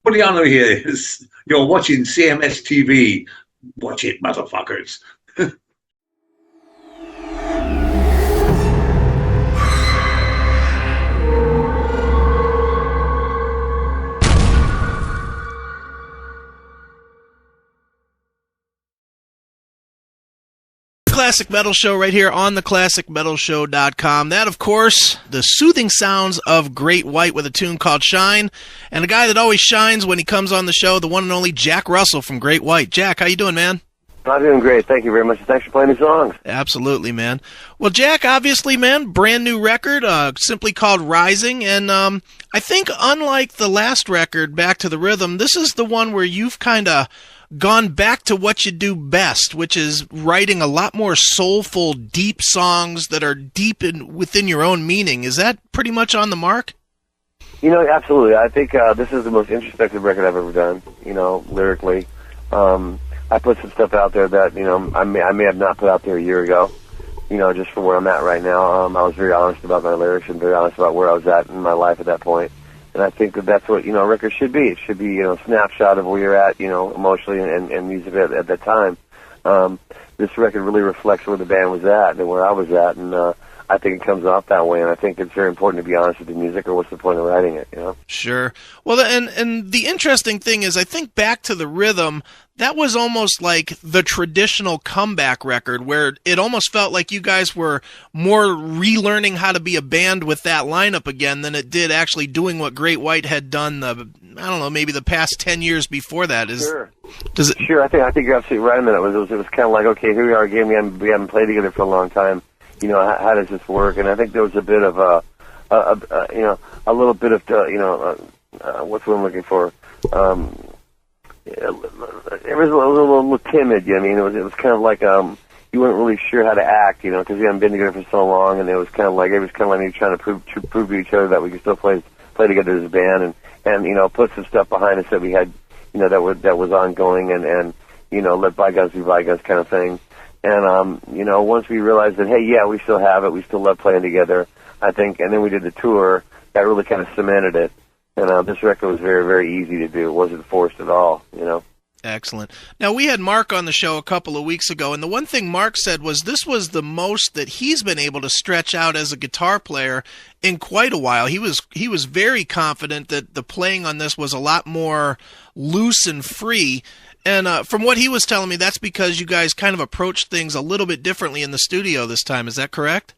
What the honor here is you're watching CMS TV. Watch it, motherfuckers. Classic Metal Show right here on the ClassicMetalShow.com. That, of course, the soothing sounds of Great White with a tune called Shine, and a guy that always shines when he comes on the show, the one and only Jack Russell from Great White. Jack, how you doing, man? I'm doing great. Thank you very much. Thanks for playing the songs. Absolutely, man. Well, Jack, obviously, man, brand new record, simply called Rising, and I think unlike the last record, Back to the Rhythm, this is the one where you've kind of gone back to what you do best, which is writing a lot more soulful, deep songs that are deep within your own meaning. Is that pretty much on the mark? You know, absolutely. I think this is the most introspective record I've ever done, you know, lyrically. I put some stuff out there that, you know, I may have not put out there a year ago, you know, just for where I'm at right now. I was very honest about my lyrics and very honest about where I was at in my life at that point. And I think that that's what, you know, a record should be. It should be, you know, a snapshot of where you're at, you know, emotionally and musically at that time. This record really reflects where the band was at and where I was at, and I think it comes off that way, and I think it's very important to be honest with the music, or what's the point of writing it, you know? Sure. Well, and the interesting thing is, I think Back to the Rhythm, that was almost like the traditional comeback record, where it almost felt like you guys were more relearning how to be a band with that lineup again than it did actually doing what Great White had done maybe the past 10 years before that. Sure. Sure, I think you're absolutely right on that. It was kind of like, okay, here we are again, we haven't played together for a long time. You know, how does this work? And I think there was a bit of you know, a little bit of, you know, what's what I'm looking for? It was a little timid. You know, I mean, it was kind of like you weren't really sure how to act, you know, because we hadn't been together for so long, and it was kind of like me trying to prove to each other that we could still play together as a band, and you know, put some stuff behind us that we had, you know, that was ongoing, and you know, let bygones be bygones kind of thing. And, you know, once we realized that, hey, yeah, we still have it, we still love playing together, I think, and then we did the tour, that really kind of cemented it. And this record was very, very easy to do. It wasn't forced at all, you know. Excellent. Now, we had Mark on the show a couple of weeks ago, and the one thing Mark said was this was the most that he's been able to stretch out as a guitar player in quite a while. He was very confident that the playing on this was a lot more loose and free. And from what he was telling me, that's because you guys kind of approached things a little bit differently in the studio this time. Is that correct?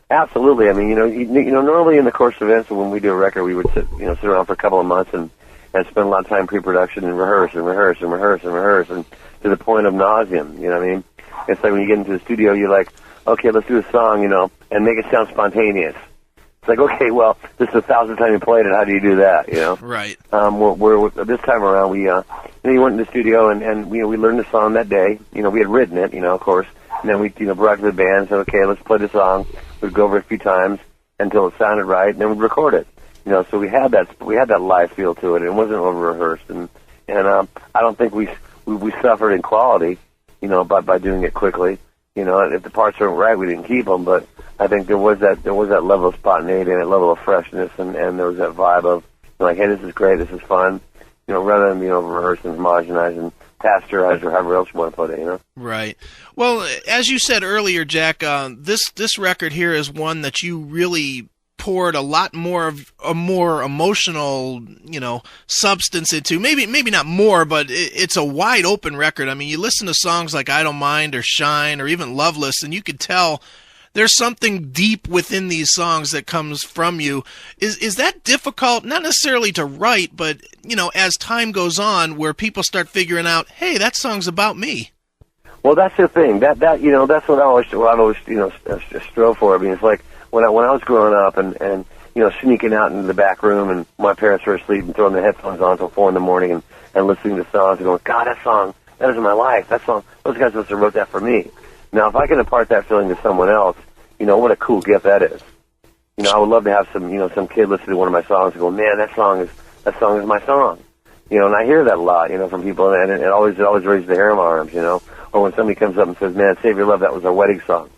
Absolutely. I mean, you know, normally in the course of events, when we do a record, we would sit around for a couple of months and spend a lot of time pre-production and rehearse and to the point of nauseam. You know what I mean? It's like when you get into the studio, you're like, okay, let's do a song, you know, and make it sound spontaneous. It's like, okay, well, this is the 1,000th time you played it. How do you do that? You know, right? We're this time around, we you went in the studio and we learned the song that day. You know, we had written it, you know, of course, and then we brought it to the band and said, okay, let's play the song. We'd go over it a few times until it sounded right, and then we'd record it. You know, so we had that live feel to it. It wasn't over rehearsed, and I don't think we suffered in quality, you know, by doing it quickly. You know, if the parts weren't right, we didn't keep them, but I think there was that level of spontaneity and that level of freshness, and there was that vibe of, you know, like, hey, this is great, this is fun, you know, rather than being over-rehearsed and homogenized and pasteurized or however else you want to put it, you know? Right. Well, as you said earlier, Jack, this record here is one that you really poured a lot more of a more emotional, you know, substance into. Maybe not more, but it's a wide open record. I mean, you listen to songs like I Don't Mind or Shine or even Loveless, and you could tell there's something deep within these songs that comes from you. Is that difficult, not necessarily to write, but, you know, as time goes on, where people start figuring out, hey, that song's about me? Well, that's the thing. That you know, that's what I always you know, strove for. I mean, it's like when I was growing up and you know, sneaking out into the back room and my parents were asleep and throwing the headphones on until 4 a.m. and listening to songs and going, God, that song, that is my life. That song, those guys must have wrote that for me. Now, if I can impart that feeling to someone else, you know, what a cool gift that is. You know, I would love to have some kid listen to one of my songs and go, man, that song is my song. You know, and I hear that a lot, you know, from people, and it always raises the hair on my arms, you know. Or when somebody comes up and says, man, Save Your Love, that was our wedding song.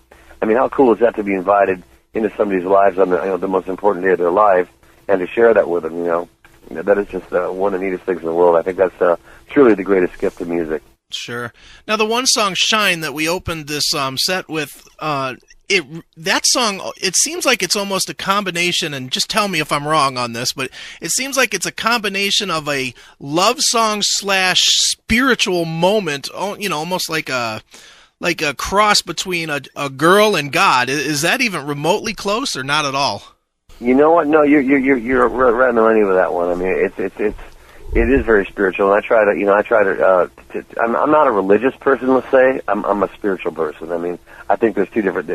I mean, how cool is that to be invited into somebody's lives on the most important day of their life and to share that with them, you know. that is just one of the neatest things in the world. I think that's truly the greatest gift of music. Sure. Now, the one song, Shine, that we opened this set with, that song, it seems like it's almost a combination, and just tell me if I'm wrong on this, but it seems like it's a combination of a love song / spiritual moment, almost like a cross between a girl and God. Is that even remotely close, or not at all? You know what? No, you're right on the money with that one. I mean, it is very spiritual, and I try to, I'm not a religious person, let's say. I'm a spiritual person. I mean, I think they're two different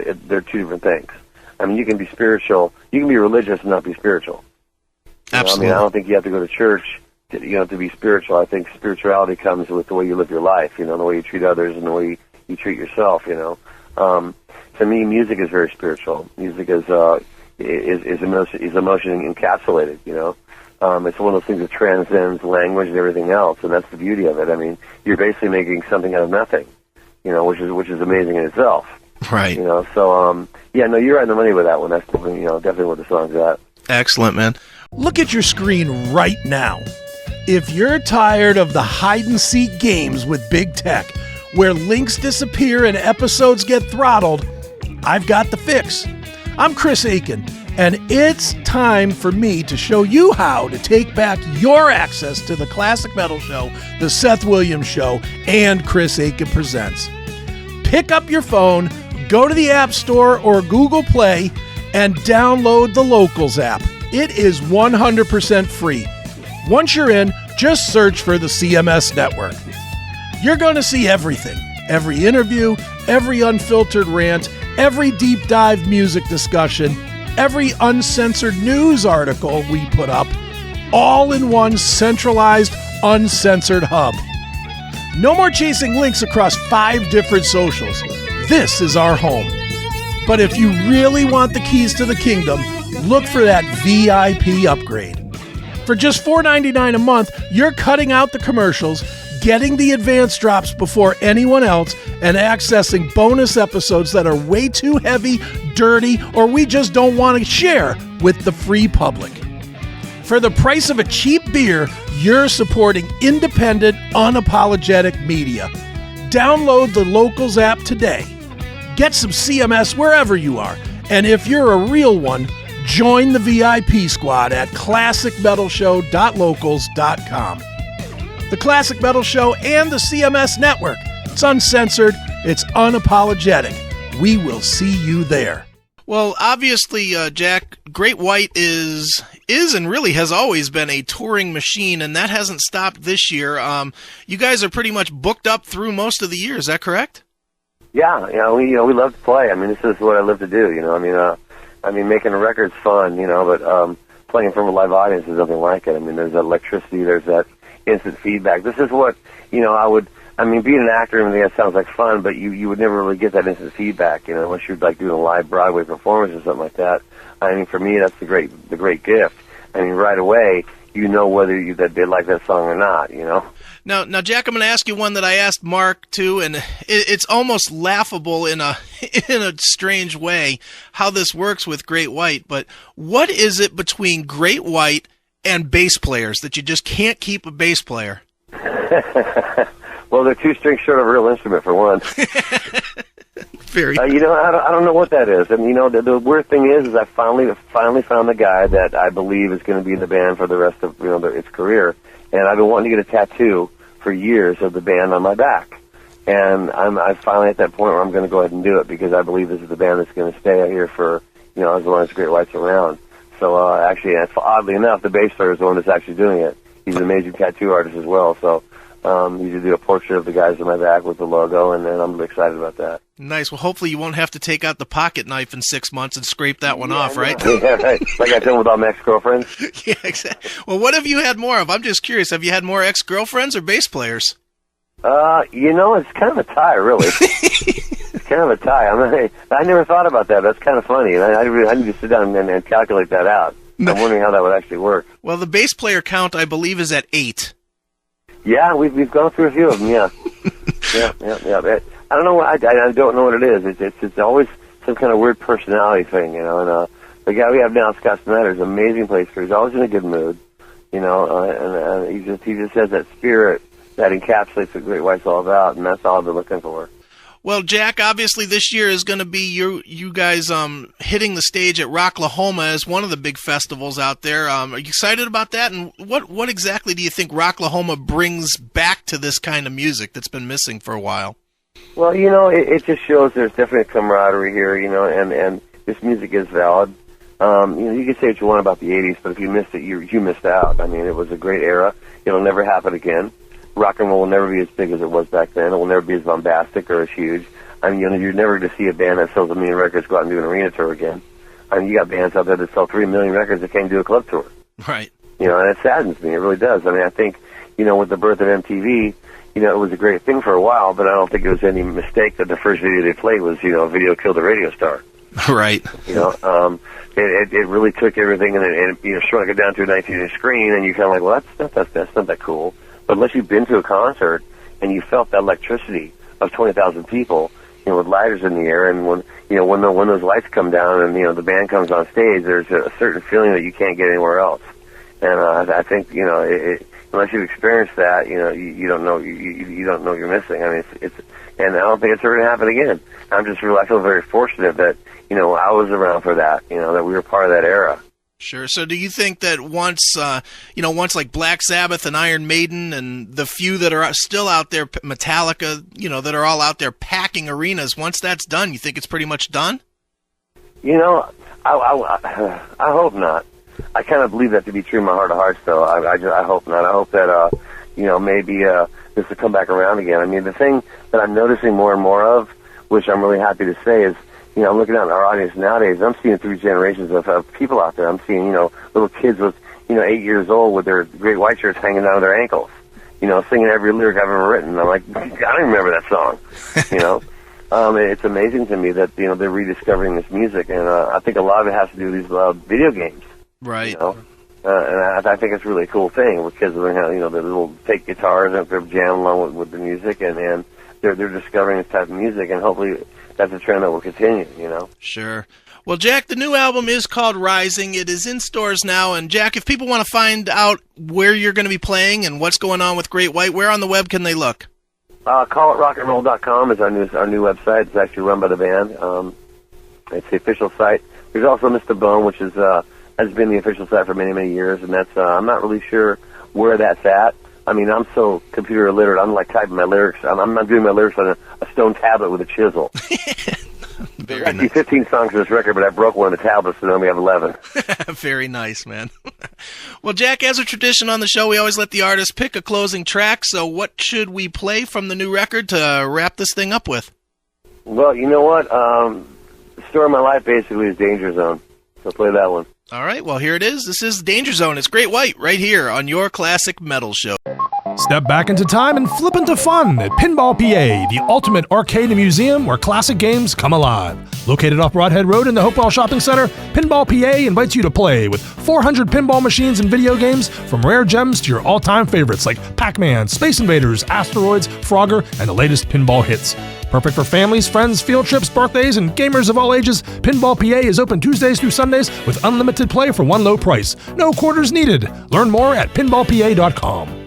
things. I mean, you can be spiritual, you can be religious and not be spiritual. Absolutely. I mean, I don't think you have to go to church to be spiritual. I think spirituality comes with the way you live your life, the way you treat others and the way you treat yourself, To me, music is very spiritual. Music is emotion encapsulated, It's one of those things that transcends language and everything else, and that's the beauty of it. I mean, you're basically making something out of nothing, which is amazing in itself. Right. So you're right on the money with that one. That's definitely, definitely what the song's at. Excellent, man. Look at your screen right now. If you're tired of the hide-and-seek games with big tech, where links disappear and episodes get throttled, I've got the fix. I'm Chris Akin, and it's time for me to show you how to take back your access to the Classic Metal Show, the Seth Williams Show, and Chris Akin Presents. Pick up your phone, go to the App Store or Google Play, and download the Locals app. It is 100% free. Once you're in, just search for the CMS Network. You're going to see everything. Every interview, every unfiltered rant, every deep dive music discussion, every uncensored news article we put up, all in one centralized, uncensored hub. No more chasing links across 5 different socials. This is our home. But if you really want the keys to the kingdom, look for that VIP upgrade. For just $4.99 a month, you're cutting out the commercials, getting the advance drops before anyone else, and accessing bonus episodes that are way too heavy, dirty, or we just don't want to share with the free public. For the price of a cheap beer, you're supporting independent, unapologetic media. Download the Locals app today. Get some CMS wherever you are, and if you're a real one, join the VIP squad at classicmetalshow.locals.com. The Classic Metal Show and the CMS Network. It's uncensored, it's unapologetic. We will see you there. Well, obviously, Jack, Great White is and really has always been a touring machine, and that hasn't stopped this year. You guys are pretty much booked up through most of the year. Is that correct? Yeah, we love to play. I mean, this is what I live to do. I mean, making a record's fun. But playing in front of a live audience is nothing like it. I mean, there's that electricity, there's that instant feedback. This is what being an actor, that sounds like fun, but you would never really get that instant feedback, unless you're like doing a live Broadway performance or something like that. I mean, for me, that's the great gift. I mean, right away, whether that they like that song or not, Now, Jack, I'm going to ask you one that I asked Mark too, and it's almost laughable in a strange way how this works with Great White. But what is it between Great White and bass players that you just can't keep a bass player? Well, they're 2 strings short of a real instrument, for one. Very. I don't know what that is. And the weird thing is I finally found the guy that I believe is going to be in the band for the rest of its career. And I've been wanting to get a tattoo for years of the band on my back. And I'm finally at that point where I'm going to go ahead and do it, because I believe this is the band that's going to stay out here for as long as Great White's around. So actually, oddly enough, the bass player is the one that's actually doing it. He's an amazing tattoo artist as well. So he's to do a portrait of the guys on my back with the logo, and I'm really excited about that. Nice. Well, hopefully you won't have to take out the pocket knife in 6 months and scrape that one off, right? Yeah, right. Like I did with all my ex-girlfriends. Yeah, exactly. Well, what have you had more of? I'm just curious. Have you had more ex-girlfriends or bass players? It's kind of a tie, really. It's kind of a tie. I never thought about that. That's kind of funny. And I need to sit down and calculate that out. I'm wondering how that would actually work. Well, the bass player count, I believe, is at 8. Yeah, we've gone through a few of them. Yeah, yeah. I don't know. I don't know what it is. It's always some kind of weird personality thing, And the guy we have now, Scott Snyder, is an amazing player. He's always in a good mood. you know, and he just has that spirit that encapsulates what Great White's all about, and that's all I've been looking for. Well, Jack, obviously this year is going to be you guys hitting the stage at Rocklahoma as one of the big festivals out there. Are you excited about that? And what exactly do you think Rocklahoma brings back to this kind of music that's been missing for a while? Well, you know, it just shows there's definitely a camaraderie here, you know, and this music is valid. You know, you can say what you want about the 80s, but if you missed it, you missed out. I mean, it was a great era. It'll never happen again. Rock and roll will never be as big as it was back then. It will never be as bombastic or as huge. I mean, you know, you're never going to see a band that sells 1 million records go out and do an arena tour again. I mean, you got bands out there that sell 3 million records that can't do a club tour. Right. You know, and it saddens me. It really does. I mean, I think, you know, with the birth of MTV, you know, it was a great thing for a while, but I don't think it was any mistake that the first video they played was, you know, Video Killed the Radio Star. Right. You know, it really took everything and you know, shrunk it down to a 19-inch screen, and you kind of like, well, that's not that cool. But unless you've been to a concert and you felt that electricity of 20,000 people, you know, with lighters in the air, and when those lights come down and, you know, the band comes on stage, there's a certain feeling that you can't get anywhere else. And I think, you know, unless you've experienced that, you know, you don't know you don't know you're missing. I mean, it's and I don't think it's ever going to happen again. I feel very fortunate that, you know, I was around for that, you know, that we were part of that era. Sure. So do you think that once like Black Sabbath and Iron Maiden and the few that are still out there, Metallica, you know, that are all out there packing arenas, once that's done, you think it's pretty much done? You know, I hope not. I kind of believe that to be true in my heart of hearts, though. I hope not. I hope that, you know, maybe this will come back around again. I mean, the thing that I'm noticing more and more of, which I'm really happy to say, is, you know, I'm looking at our audience nowadays. I'm seeing 3 generations of people out there. I'm seeing, you know, little kids with, you know, 8 years old with their Great White shirts hanging down to their ankles, you know, singing every lyric I've ever written. I'm like, I don't even remember that song, you know. It's amazing to me that, you know, they're rediscovering this music, and I think a lot of it has to do with these video games. Right. You know? And I think it's a really cool thing with kids learning how, you know, the little take guitars and they're jamming along with the music, and they're discovering this type of music, and hopefully that's a trend that will continue, you know? Sure. Well, Jack, the new album is called Rising. It is in stores now. And, Jack, if people want to find out where you're going to be playing and what's going on with Great White, where on the web can they look? CallItRockandRoll.com is our new website. It's actually run by the band. It's the official site. There's also Mr. Bone, which is has been the official site for many, many years, and that's I'm not really sure where that's at. I mean, I'm so computer illiterate. I'm like typing my lyrics. I'm not doing my lyrics on a stone tablet with a chisel. There's actually 15 songs for this record, but I broke one of the tablets, so then we have 11. Very nice, man. Well, Jack, as a tradition on the show, we always let the artist pick a closing track. So what should we play from the new record to wrap this thing up with? Well, you know what? The story of my life basically is Danger Zone. So play that one. All right, well, here it is. This is Danger Zone. It's Great White right here on your Classic Metal Show. Step back into time and flip into fun at Pinball PA, the ultimate arcade and museum where classic games come alive. Located off Broadhead Road in the Hopewell Shopping Center, Pinball PA invites you to play with 400 pinball machines and video games, from rare gems to your all-time favorites like Pac-Man, Space Invaders, Asteroids, Frogger, and the latest pinball hits. Perfect for families, friends, field trips, birthdays, and gamers of all ages, Pinball PA is open Tuesdays through Sundays with unlimited play for one low price. No quarters needed. Learn more at pinballpa.com.